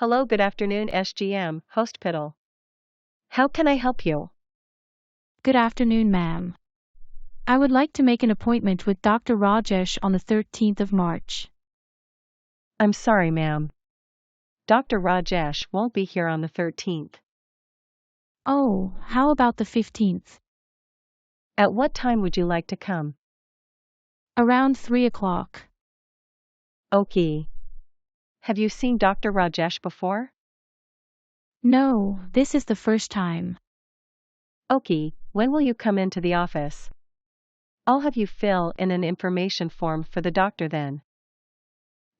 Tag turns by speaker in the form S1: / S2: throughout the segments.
S1: Hello, good afternoon, SGM, Hospital. How can I help you?
S2: Good afternoon, ma'am. I would like to make an appointment with Dr. Rajesh on the 13th of March.
S1: I'm sorry, ma'am. Dr. Rajesh won't be here on the 13th.
S2: Oh, how about the 15th?
S1: At what time would you like to come?
S2: Around 3 o'clock.
S1: Okay. Have you seen Dr. Rajesh before?
S2: No, this is the first time.
S1: Okay, when will you come into the office? I'll have you fill in an information form for the doctor then.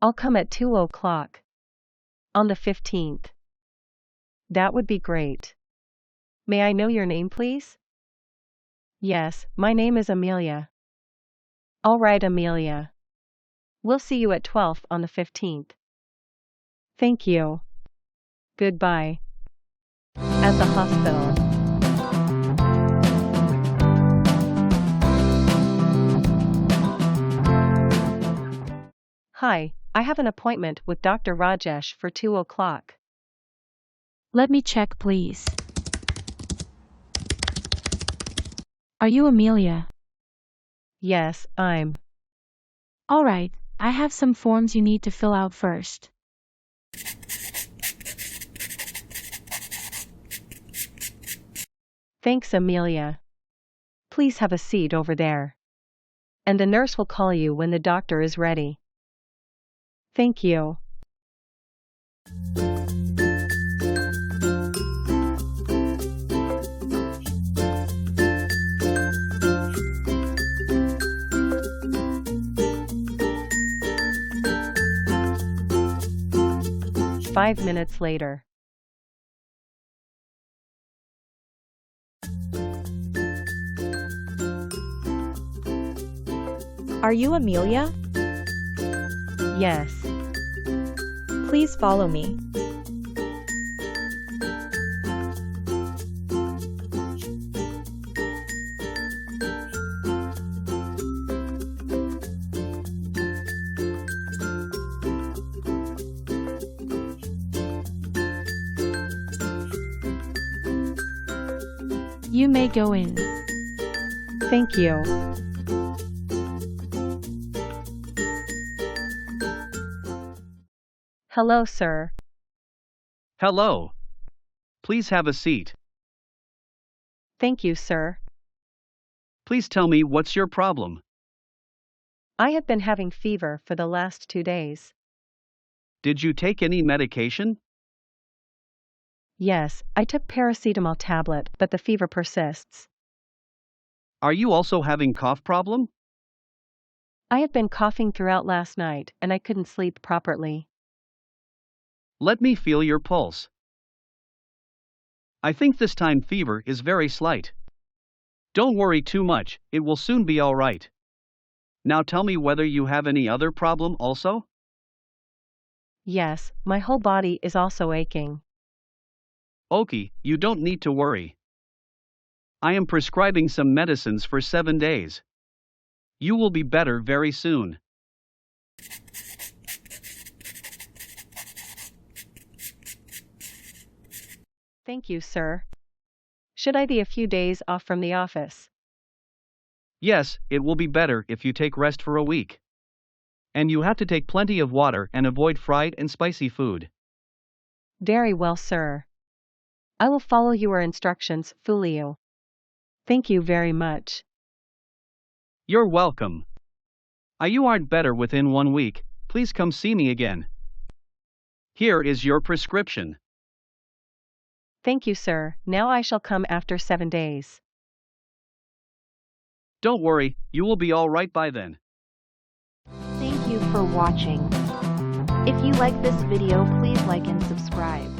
S1: I'll come at 2 o'clock. On the 15th. That would be great. May I know your name, please? Yes, my name is Amelia. All right, Amelia. We'll see you at 12 on the 15th. Thank you. Goodbye. At the hospital. Hi, I have an appointment with Dr. Rajesh for 2 o'clock.
S2: Let me check, please. Are you Amelia?
S1: Yes, I'm.
S2: All right, I have some forms you need to fill out first.
S1: Thanks, Amelia. Please have a seat over there. And the nurse will call you when the doctor is ready. Thank you. Five minutes later.
S3: Are you Amelia?
S1: Yes.
S3: Please follow me.
S2: You may go in.
S1: Thank you. Hello, sir.
S4: Hello. Please have a seat.
S1: Thank you, sir.
S4: Please tell me what's your problem.
S1: I have been having fever for the last 2 days.
S4: Did you take any medication?
S1: Yes, I took paracetamol tablet, but the fever persists.
S4: Are you also having cough problem?
S1: I have been coughing throughout last night, and I couldn't sleep properly.
S4: Let me feel your pulse. I think this time fever is very slight. Don't worry too much, it will soon be all right. Now tell me whether you have any other problem also?
S1: Yes, my whole body is also aching.
S4: Okay, you don't need to worry. I am prescribing some medicines for 7 days. You will be better very soon.
S1: Thank you, sir. Should I be a few days off from the office?
S4: Yes, it will be better if you take rest for a week. And you have to take plenty of water and avoid fried and spicy food.
S1: Very well, sir. I will follow your instructions, Fulio. Thank you very much.
S4: You're welcome. You aren't better within 1 week, please come see me again. Here is your prescription.
S1: Thank you, sir. Now I shall come after 7 days.
S4: Don't worry, you will be all right by then.
S3: Thank you for watching. If you like this video, please like and subscribe.